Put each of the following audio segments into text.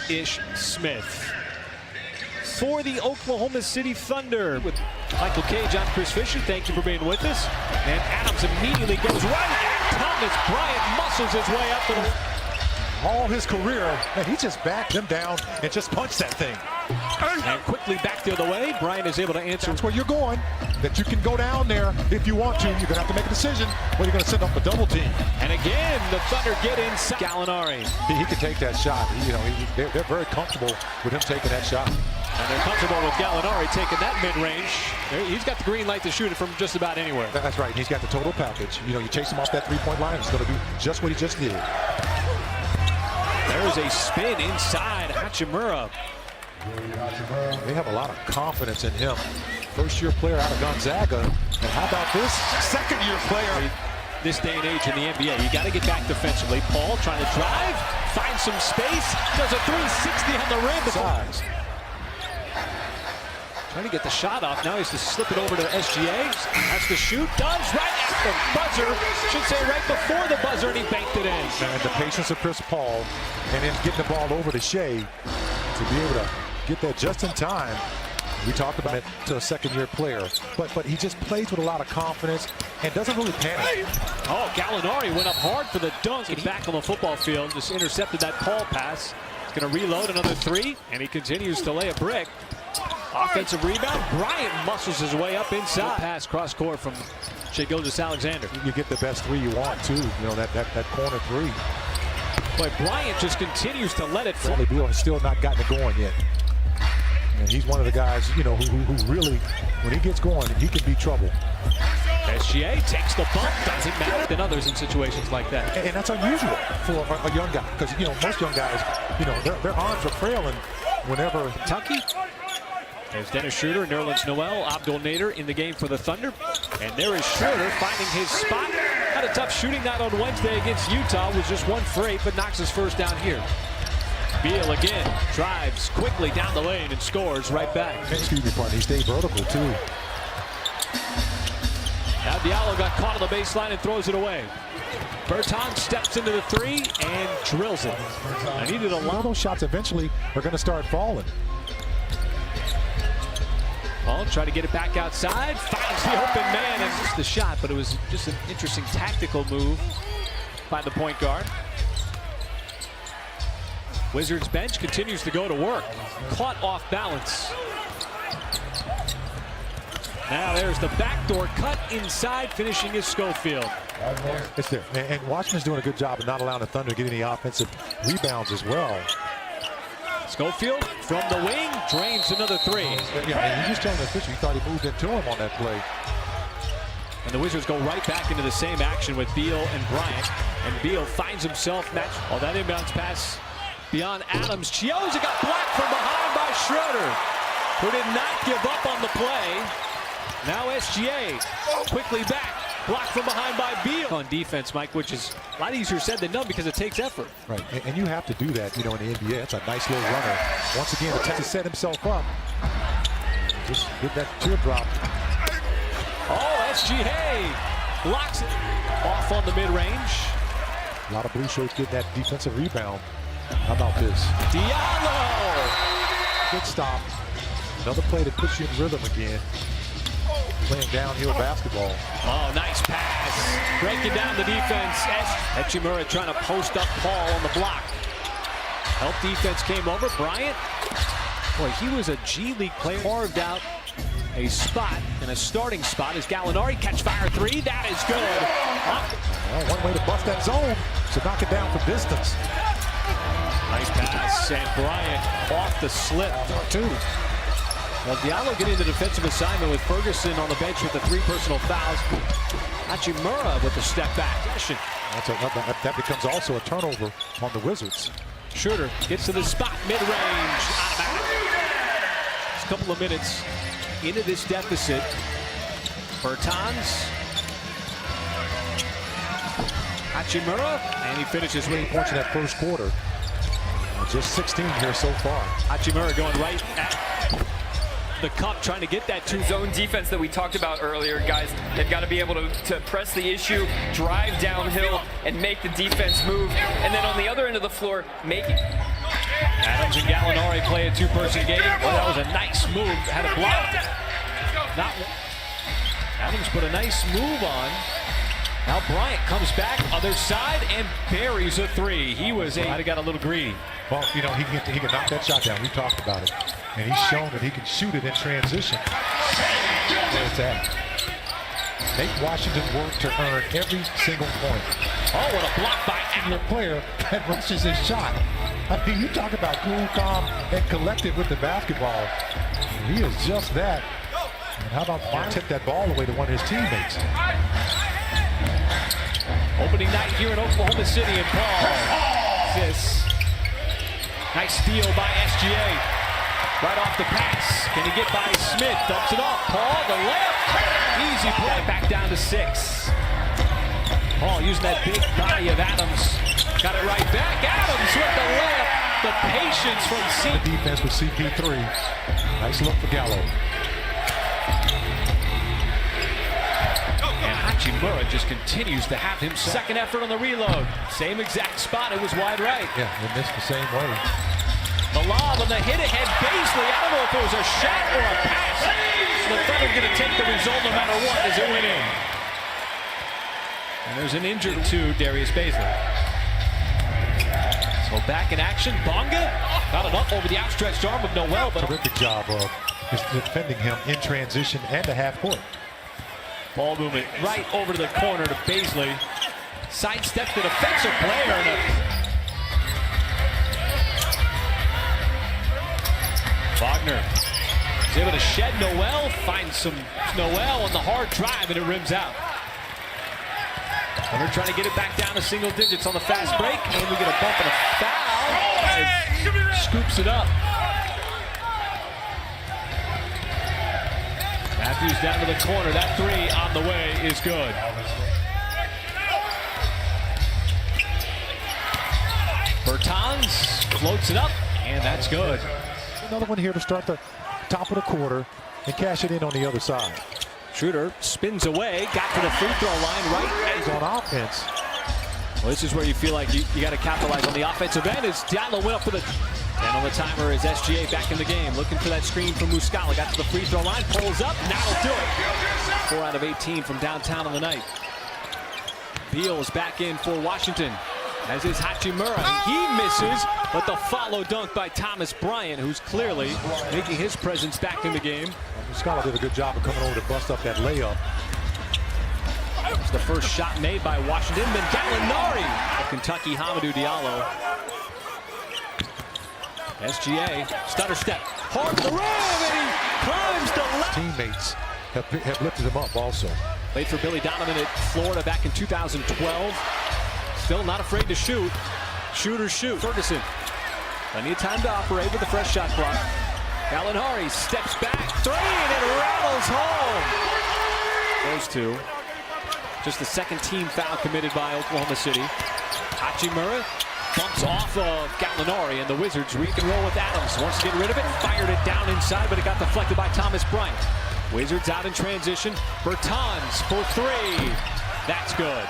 Ish Smith. For the Oklahoma City Thunder, with Michael Cage on Chris Fisher, thank you for being with us. And Adams immediately goes right at Thomas Bryant, muscles his way up to the... All his career, and he just backed him down and just punched that thing. And quickly back the other way, Bryant is able to answer. That's where you're going, that you can go down there if you want to. You're going to have to make a decision whether you're going to send up a double team. And again, the Thunder get inside. Gallinari. He can take that shot. They're very comfortable with him taking that shot. And they're comfortable with Gallinari taking that mid-range. He's got the green light to shoot it from just about anywhere. That's right. He's got the total package. You chase him off that three-point line, he's going to do just what he just did. There's a spin inside Hachimura. They have a lot of confidence in him. First-year player out of Gonzaga. And how about this? Second-year player. This day and age in the NBA, you got to get back defensively. Paul trying to drive, find some space, does a 360 on the rim. Size. Trying to get the shot off. Now he has to slip it over to SGA. Has to shoot. Does right at the buzzer. Should say right before the buzzer, and he banked it in. And the patience of Chris Paul, and then getting the ball over to Shea to be able to get that just in time. We talked about it to a second-year player, but he just plays with a lot of confidence and doesn't really panic. Oh, Gallinari went up hard for the dunk and back on the football field. Just intercepted that Paul pass. He's going to reload another three, and he continues to lay a brick. Offensive rebound. Bryant muscles his way up inside. Pass cross court from Shai Gilgeous-Alexander. You get the best three you want too. That corner three. But Bryant just continues to let it fly. Bradley Beal has still not gotten it going yet. And he's one of the guys, who really, when he gets going, he can be trouble. SGA takes the bump, doesn't matter than others in situations like that. And that's unusual for a young guy, because most young guys, their arms are frail, and whenever Kentucky. There's Dennis Schroeder, Nerlens Noel, Abdul Nader in the game for the Thunder. And there is Schroeder finding his spot. Had a tough shooting night on Wednesday against Utah. Was just 1 for 8, but knocks his first down here. Beal again drives quickly down the lane and scores right back. Excuse me, he stayed vertical too. Now Diallo got caught on the baseline and throws it away. Bertans steps into the three and drills it. I needed a lot of those shots eventually are going to start falling. Paul tried to get it back outside, finds the open man, and missed the shot, but it was just an interesting tactical move by the point guard. Wizards bench continues to go to work. Caught off balance. Now there's the backdoor cut inside, finishing is Schofield. It's there. And Washington's doing a good job of not allowing the Thunder to get any offensive rebounds as well. Schofield from the wing drains another three. Yeah, and he just telling the official he thought he moved into him on that play. And the Wizards go right back into the same action with Beal and Bryant. And Beal finds himself matched. Oh, that inbounds pass beyond Adams. Chiozza got blocked from behind by Schroeder, who did not give up on the play. Now SGA quickly back. Blocked from behind by Beal. On defense, Mike, which is a lot easier said than done because it takes effort. Right, and you have to do that, in the NBA. It's a nice little runner. Once again, to set himself up. Just get that teardrop. Oh, SGA blocks it off on the mid-range. A lot of blue shirts getting that defensive rebound. How about this? Diallo! Good stop. Another play that puts you in rhythm again. Playing downhill basketball. Oh, nice pass. Breaking down the defense. Hachimura trying to post up Paul on the block. Help defense came over. Bryant, boy, he was a G League player. Carved out a spot and a starting spot as Gallinari catch fire three. That is good. Well, one way to bust that zone to knock it down from distance. Nice pass, and Bryant off the slip. Two. Well, Diallo getting the defensive assignment with Ferguson on the bench with the 3 personal fouls. Hachimura with the step back. That becomes also a turnover on the Wizards. Schroeder gets to the spot, mid-range, out of bounds. Just a couple of minutes into this deficit. Bertans. Hachimura, and he finishes with 8 points in that first quarter. Just 16 here so far. Hachimura going right at the cup, trying to get that zone defense that we talked about earlier. Guys, they've got to be able to press the issue, drive downhill, and make the defense move. And then on the other end of the floor, make it. Adams and Gallinari play a two-person game. Well, that was a nice move. Had it blocked. Adams put a nice move on. Now Bryant comes back, other side, and buries a three. He might have got a little greedy. Well, you know, he can knock that shot down. We talked about it. And he's shown that he can shoot it in transition. There it's at. Make Washington work to earn every single point. Oh, what a block by The player that rushes his shot. I mean, you talk about cool, calm, and collected with the basketball. He is just that. And how about tip that ball away to one of his teammates? Opening night here in Oklahoma City, and Paul assists. Nice steal by SGA. Right off the pass. Can he get by Smith? Dumps it off. Paul, the layup. Easy play. Back down to 6. Paul using that big body of Adams. Got it right back. Adams with the layup. The patience from The defense with CP3. Nice look for Gallo. And Hachimura just continues to have him. Second effort on the reload. Same exact spot. It was wide right. Yeah, he missed the same way. The lob on the hit ahead. Baisley. I don't know if it was a shot or a pass. The Thunder going to take the result no matter what as it went in. And there's an injured to Darius Baisley. So back in action. Bonga got it up over the outstretched arm of Noel. But terrific job of defending him in transition and a half court. Ball movement right over to the corner to Baisley. Sidesteps the defensive player. And Wagner is able to shed Noel. Finds some Noel on the hard drive, and it rims out. And they're trying to get it back down to single digits on the fast break. And we get a bump and a foul. As scoops it up. Matthews down to the corner. That three on the way is good. Bertans floats it up, and that's good. Another one here to start the top of the quarter and cash it in on the other side. Schroeder spins away, got to the free throw line right. He's on offense. Well, this is where you feel like you got to capitalize on the offensive end as Diallo went up for the... And on the timer is SGA back in the game, looking for that screen from Muscala. Got to the free throw line, pulls up, and that'll do it. 4 out of 18 from downtown on the night. Beal is back in for Washington, as is Hachimura. He misses, but the follow dunk by Thomas Bryant, who's clearly making his presence back in the game. Muscala did a good job of coming over to bust up that layup. It's the first shot made by Washington. Then Gallinari of Kentucky, Hamidou Diallo. SGA, stutter step, hard to the rim, and he climbs the left. Teammates have lifted him up also. Played for Billy Donovan at Florida back in 2012. Still not afraid to shoot. Shooters shoot. Ferguson, plenty of time to operate with the fresh shot clock. Gallinari steps back, three, and it rattles home. Those two. Just the second team foul committed by Oklahoma City. Hachimura bumps off of Gallinari, and the Wizards reap and roll with Adams. Wants to get rid of it, fired it down inside, but it got deflected by Thomas Bryant. Wizards out in transition. Bertans for three. That's good.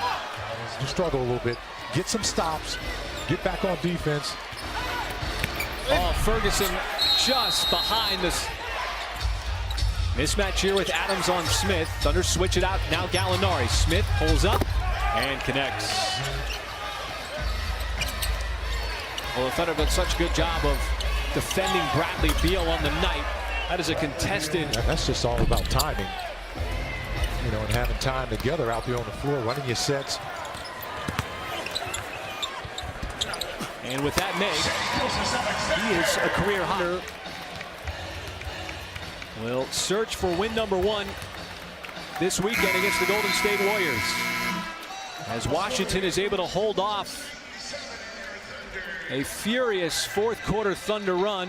You struggle a little bit. Get some stops. Get back on defense. Oh, Ferguson just behind this. Mismatch here with Adams on Smith. Thunder switch it out. Now Gallinari. Smith pulls up and connects. Well, the Thunder have done such a good job of defending Bradley Beal on the night. That is a contested. That's just all about timing. You know, and having time together out there on the floor, running your sets. And with that make, he is a career hunter. Will search for win number 1 this weekend against the Golden State Warriors, as Washington is able to hold off a furious fourth quarter Thunder run.